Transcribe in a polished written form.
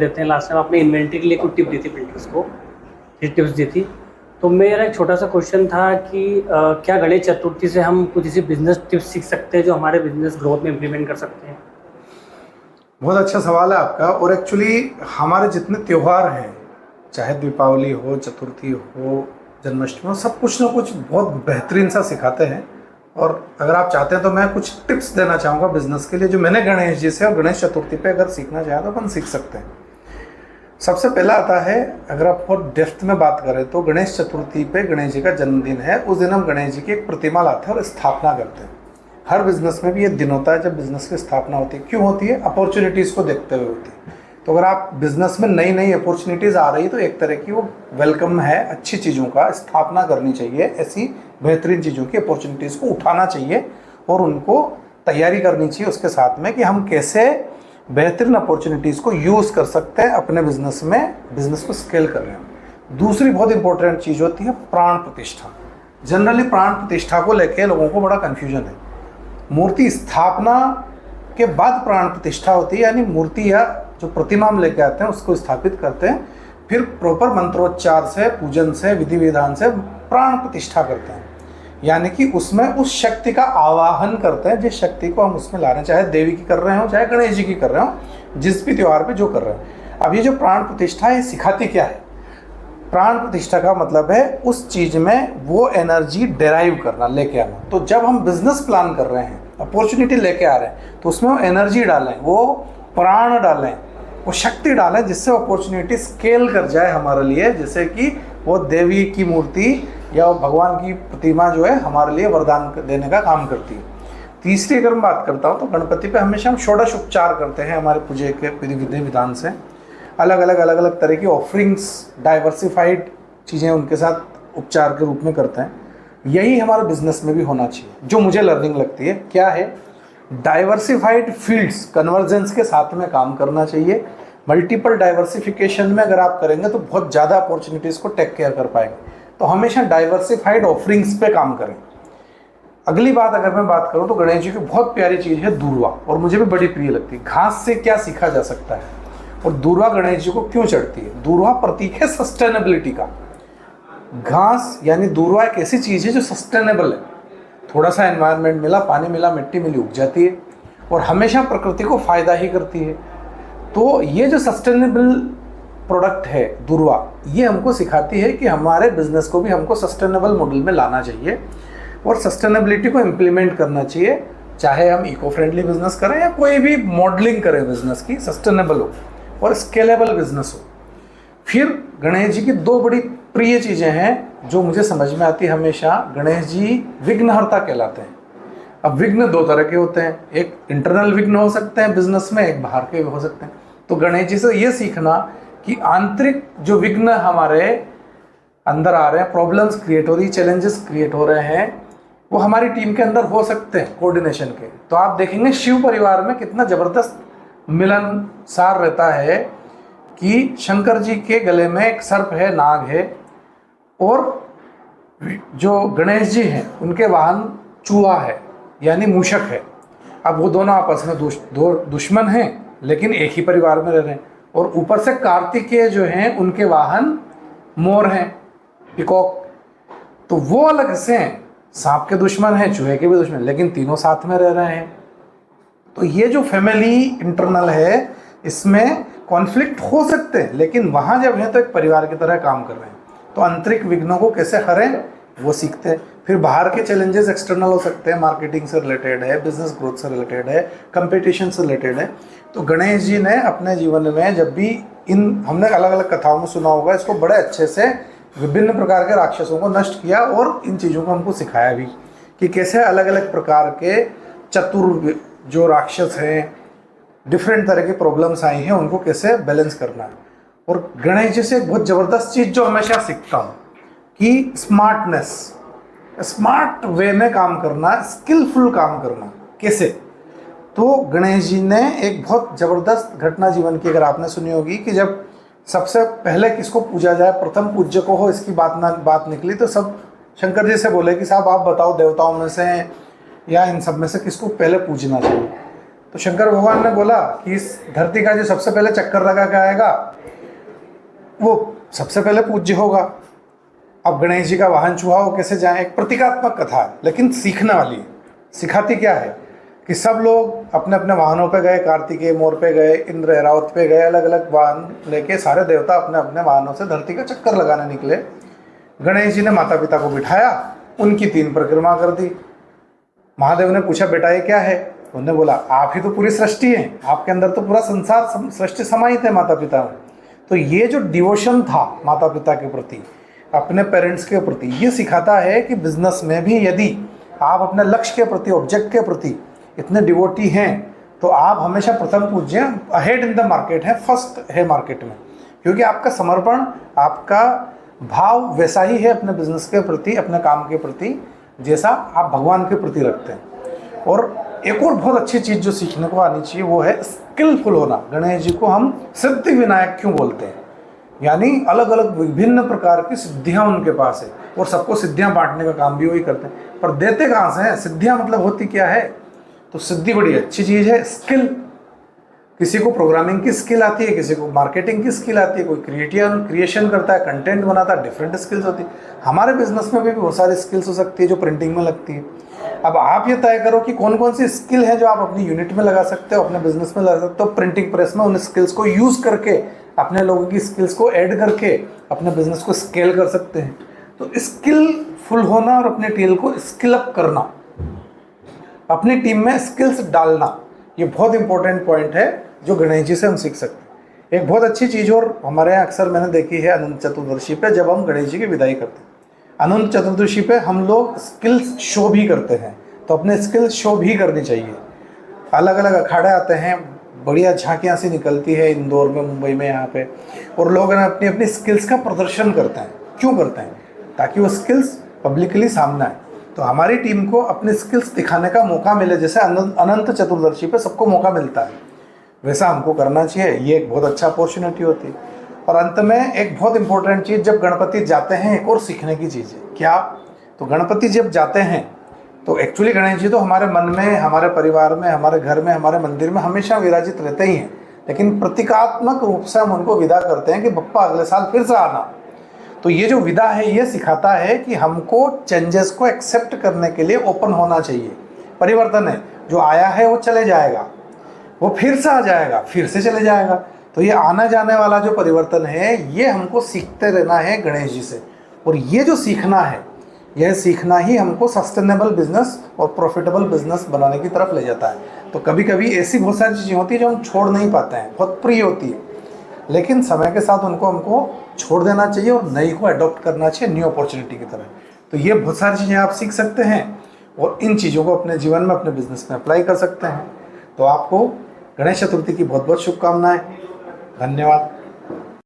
देते हैं। Last time आपने इन्वेंटरी के लिए कुछ टिप दी थी बिल्डर्स को, टिप्स दी थी। तो मेरा एक छोटा सा क्वेश्चन था कि क्या गणेश चतुर्थी से हम कुछ ऐसी बिजनेस टिप्स सीख सकते हैं जो हमारे बिजनेस ग्रोथ में इम्प्लीमेंट कर सकते हैं? बहुत अच्छा सवाल है आपका। और एक्चुअली हमारे जितने त्यौहार हैं, चाहे दीपावली हो, चतुर्थी हो, जन्माष्टमी हो, सब कुछ ना कुछ बहुत बेहतरीन सा सिखाते हैं। और अगर आप चाहते हैं तो मैं कुछ टिप्स देना चाहूँगा बिजनेस के लिए, जो मैंने गणेश जी से और गणेश चतुर्थी पे अगर सीखना चाहें तो अपन सीख सकते हैं। सबसे पहला आता है, अगर आप बहुत डेप्थ में बात करें तो गणेश चतुर्थी पे गणेश जी का जन्मदिन है। उस दिन हम गणेश जी की एक प्रतिमा लाते हैं और स्थापना करते हैं। हर बिजनेस में भी ये दिन होता है जब बिजनेस की स्थापना होती है। क्यों होती है? अपॉर्चुनिटीज़ को देखते हुए होती है। तो अगर आप बिजनेस में नई नई अपॉर्चुनिटीज़ आ रही है तो एक तरह की वो वेलकम है, अच्छी चीज़ों का स्थापना करनी चाहिए। ऐसी बेहतरीन चीज़ों की अपॉर्चुनिटीज़ को उठाना चाहिए और उनको तैयारी करनी चाहिए उसके साथ में कि हम कैसे बेहतरीन अपॉर्चुनिटीज़ को यूज़ कर सकते हैं अपने बिजनेस में, बिजनेस को स्केल कर रहे हैं। दूसरी बहुत इंपॉर्टेंट चीज़ होती है प्राण प्रतिष्ठा। जनरली प्राण प्रतिष्ठा को लेके लोगों को बड़ा कन्फ्यूजन है। मूर्ति स्थापना के बाद प्राण प्रतिष्ठा होती है, यानी मूर्ति या जो प्रतिमा हम लेके आते हैं उसको स्थापित करते हैं, फिर प्रॉपर मंत्रोच्चार से, पूजन से, विधि विधान से प्राण प्रतिष्ठा करते हैं। यानी कि उसमें उस शक्ति का आवाहन करते हैं जिस शक्ति को हम उसमें ला रहे हैं, चाहे देवी की कर रहे हो, चाहे गणेश जी की कर रहे हो, जिस भी त्यौहार पे जो कर रहे हैं। अब ये जो प्राण प्रतिष्ठा है सिखाती क्या है? प्राण प्रतिष्ठा का मतलब है उस चीज में वो एनर्जी डेराइव करना, लेके आना। तो जब हम बिजनेस प्लान कर रहे हैं, अपॉर्चुनिटी लेके आ रहे हैं, तो उसमें वो एनर्जी डालें, वो प्राण डालें, वो शक्ति डालें, जिससे अपॉर्चुनिटी स्केल कर जाए हमारे लिए। जैसे कि वो देवी की मूर्ति या वो भगवान की प्रतिमा जो है हमारे लिए वरदान देने का काम करती है। तीसरी अगर मैं बात करता हूँ तो गणपति पे हमेशा हम षोडश उपचार करते हैं हमारे पूजे के विधि विधान से। अलग अलग तरह की ऑफरिंग्स, डाइवर्सिफाइड चीज़ें उनके साथ उपचार के रूप में करते हैं। यही हमारे बिजनेस में भी होना चाहिए, जो मुझे लर्निंग लगती है। क्या है? डाइवर्सिफाइड फील्ड्स, कन्वर्जेंस के साथ में काम करना चाहिए। मल्टीपल डाइवर्सिफिकेशन में अगर आप करेंगे तो बहुत ज़्यादा अपॉर्चुनिटीज़ को टेक केयर कर पाएंगे। तो हमेशा डाइवर्सिफाइड ऑफरिंग्स पे काम करें। अगली बात अगर मैं बात करूँ तो गणेश जी की बहुत प्यारी चीज़ है दूर्वा, और मुझे भी बड़ी प्रिय लगती है। घास से क्या सीखा जा सकता है और दूर्वा गणेश जी को क्यों चढ़ती है? दूर्वा प्रतीक है सस्टेनेबिलिटी का। घास यानी दूर्वा एक ऐसी चीज़ है जो सस्टेनेबल है। थोड़ा सा एनवायरनमेंट मिला, पानी मिला, मिट्टी मिली, उग जाती है और हमेशा प्रकृति को फायदा ही करती है। तो ये जो सस्टेनेबल प्रोडक्ट है दूर्वा, ये हमको सिखाती है कि हमारे बिजनेस को भी हमको सस्टेनेबल मॉडल में लाना चाहिए और सस्टेनेबिलिटी को इम्प्लीमेंट करना चाहिए। चाहे हम इको फ्रेंडली बिजनेस करें या कोई भी मॉडलिंग करें बिजनेस की, सस्टेनेबल हो और स्केलेबल बिजनेस हो। फिर गणेश जी की दो बड़ी प्रिय चीज़ें हैं जो मुझे समझ में आती है हमेशा। गणेश जी विघ्नहर्ता कहलाते हैं। अब विघ्न दो तरह के होते हैं, एक इंटरनल विघ्न हो सकते हैं बिजनेस में, एक बाहर के हो सकते हैं। तो गणेश जी से ये सीखना कि आंतरिक जो विघ्न हमारे अंदर आ रहे हैं, प्रॉब्लम्स क्रिएट हो रही, चैलेंजेस क्रिएट हो रहे हैं, वो हमारी टीम के अंदर हो सकते हैं कोऑर्डिनेशन के। तो आप देखेंगे शिव परिवार में कितना जबरदस्त मिलनसार रहता है कि शंकर जी के गले में एक सर्प है, नाग है, और जो गणेश जी हैं उनके वाहन चूहा है, यानी मूषक है। अब वो दोनों आपस में दो दुश्मन हैं लेकिन एक ही परिवार में रह रहे हैं। और ऊपर से कार्तिकेय जो हैं उनके वाहन मोर हैं, पिकॉक। तो वो अलग से हैं, सांप के दुश्मन हैं, चूहे के भी दुश्मन, लेकिन तीनों साथ में रह रहे हैं। तो ये जो फैमिली इंटरनल है, इसमें कॉन्फ्लिक्ट हो सकते हैं, लेकिन वहाँ जब हैं तो एक परिवार की तरह काम कर रहे हैं। तो आंतरिक विघ्नों को कैसे हरें वो सीखते हैं। फिर बाहर के चैलेंजेस एक्सटर्नल हो सकते हैं, मार्केटिंग से रिलेटेड है, बिजनेस ग्रोथ से रिलेटेड है, कंपटीशन से रिलेटेड है। तो गणेश जी ने अपने जीवन में जब भी हमने अलग अलग कथाओं में सुना होगा, इसको बड़े अच्छे से विभिन्न प्रकार के राक्षसों को नष्ट किया और इन चीज़ों को हमको सिखाया भी कि कैसे अलग अलग प्रकार के चतुर जो राक्षस हैं, डिफरेंट तरह की प्रॉब्लम्स आई हैं, उनको कैसे बैलेंस करना है। और गणेश जी से एक बहुत ज़बरदस्त चीज़ जो हमेशा सीखता हूँ कि स्मार्टनेस, स्मार्ट वे में काम करना, स्किलफुल काम करना कैसे। तो गणेश जी ने एक बहुत ज़बरदस्त घटना जीवन की अगर आपने सुनी होगी कि जब सबसे पहले किसको पूजा जाए, प्रथम पूज्य को हो, इसकी बात निकली तो सब शंकर जी से बोले कि साहब आप बताओ देवताओं में से या इन सब में से किसको पहले पूजना चाहिए। तो शंकर भगवान ने बोला कि इस धरती का जो सबसे पहले चक्कर लगा के आएगा वो सबसे पहले पूज्य होगा। अब गणेश जी का वाहन चूहा वो कैसे जाए, एक प्रतीकात्मक कथा है लेकिन सीखने वाली है। सिखाती क्या है कि सब लोग अपने अपने वाहनों पे गए, कार्तिकेय मोर पे गए, इंद्र ऐरावत पे गए, अलग अलग वाहन लेके सारे देवता अपने अपने वाहनों से धरती का चक्कर लगाने निकले। गणेश जी ने माता पिता को बिठाया, उनकी 3 परिक्रमा कर दी। महादेव ने पूछा बेटा ये क्या है, उन्होंने बोला आप ही तो पूरी सृष्टि हैं, आपके अंदर तो पूरा संसार सृष्टि समाहित है माता पिता में। तो ये जो डिवोशन था माता पिता के प्रति, अपने पेरेंट्स के प्रति, ये सिखाता है कि बिजनेस में भी यदि आप अपने लक्ष्य के प्रति, ऑब्जेक्ट के प्रति इतने डिवोटी हैं तो आप हमेशा प्रथम पूज्य, अहेड इन द मार्केट है, फर्स्ट है मार्केट में, क्योंकि आपका समर्पण, आपका भाव वैसा ही है अपने बिजनेस के प्रति, अपने काम के प्रति, जैसा आप भगवान के प्रति रखते हैं। और एक और बहुत अच्छी चीज़ जो सीखने को आनी चाहिए वो है स्किलफुल होना। गणेश जी को हम सिद्धि विनायक क्यों बोलते हैं, यानी अलग अलग विभिन्न प्रकार की सिद्धियां उनके पास है और सबको सिद्धियां बांटने का काम भी वही करते हैं। पर देते कहाँ से हैं? सिद्धियां मतलब होती क्या है? तो सिद्धि बड़ी अच्छी चीज़ है। स्किल, किसी को प्रोग्रामिंग की स्किल आती है, किसी को मार्केटिंग की स्किल आती है, कोई क्रिएशन करता है, कंटेंट बनाता है, डिफरेंट स्किल्स होती है। हमारे बिजनेस में भी बहुत सारी स्किल्स हो सकती है जो प्रिंटिंग में लगती है। अब आप ये तय करो कि कौन कौन सी स्किल है जो आप अपनी यूनिट में लगा सकते हो, अपने बिजनेस में लगा सकते हो। प्रिंटिंग प्रेस में उन स्किल्स को यूज़ करके, अपने लोगों की स्किल्स को ऐड करके अपने बिजनेस को स्केल कर सकते हैं। तो स्किलफुल होना और अपने टीम को स्किल अप करना, अपनी टीम में स्किल्स डालना, ये बहुत इंपॉर्टेंट पॉइंट है जो गणेश जी से हम सीख सकते हैं। एक बहुत अच्छी चीज़ और हमारे यहाँ अक्सर मैंने देखी है अनंत चतुर्दशी पे, जब हम गणेश जी की विदाई करते हैं, अनंत चतुर्दशी पे हम लोग स्किल्स शो भी करते हैं। तो अपने स्किल्स शो भी करनी चाहिए। अलग अलग अखाड़े आते हैं, बढ़िया झांकियाँ सी निकलती है इंदौर में, मुंबई में, यहाँ पे, और लोग अपनी अपनी स्किल्स का प्रदर्शन करते हैं। क्यों करते हैं? ताकि वो स्किल्स पब्लिकली सामने आए, तो हमारी टीम को अपनी स्किल्स दिखाने का मौका मिले। जैसे अनंत चतुर्दशी पे सबको मौका मिलता है, वैसा हमको करना चाहिए। ये एक बहुत अच्छा अपॉर्चुनिटी होती है। और अंत में एक बहुत इंपॉर्टेंट चीज़, जब गणपति जाते हैं एक और सीखने की चीज़ है। क्या? तो गणपति जब जाते हैं तो एक्चुअली गणेश जी तो हमारे मन में, हमारे परिवार में, हमारे घर में, हमारे मंदिर में हमेशा विराजित रहते ही हैं, लेकिन प्रतीकात्मक रूप से हम उनको विदा करते हैं कि बप्पा अगले साल फिर से आना। तो ये जो विदा है ये सिखाता है कि हमको चेंजेस को एक्सेप्ट करने के लिए ओपन होना चाहिए। परिवर्तन है, जो आया है वो चले जाएगा, वो फिर से आ जाएगा, फिर से चले जाएगा। तो ये आना जाने वाला जो परिवर्तन है ये हमको सीखते रहना है गणेश जी से। और ये जो सीखना है, यह सीखना ही हमको सस्टेनेबल बिजनेस और प्रॉफिटेबल बिजनेस बनाने की तरफ ले जाता है। तो कभी कभी ऐसी बहुत सारी चीज़ें होती है जो हम छोड़ नहीं पाते हैं, बहुत प्रिय होती है, लेकिन समय के साथ उनको हमको छोड़ देना चाहिए और नई को अडॉप्ट करना चाहिए, न्यू अपॉर्चुनिटी की तरह। तो ये बहुत सारी चीज़ें आप सीख सकते हैं और इन चीज़ों को अपने जीवन में, अपने बिजनेस में अप्लाई कर सकते हैं। तो आपको गणेश चतुर्थी की बहुत बहुत शुभकामनाएं। धन्यवाद।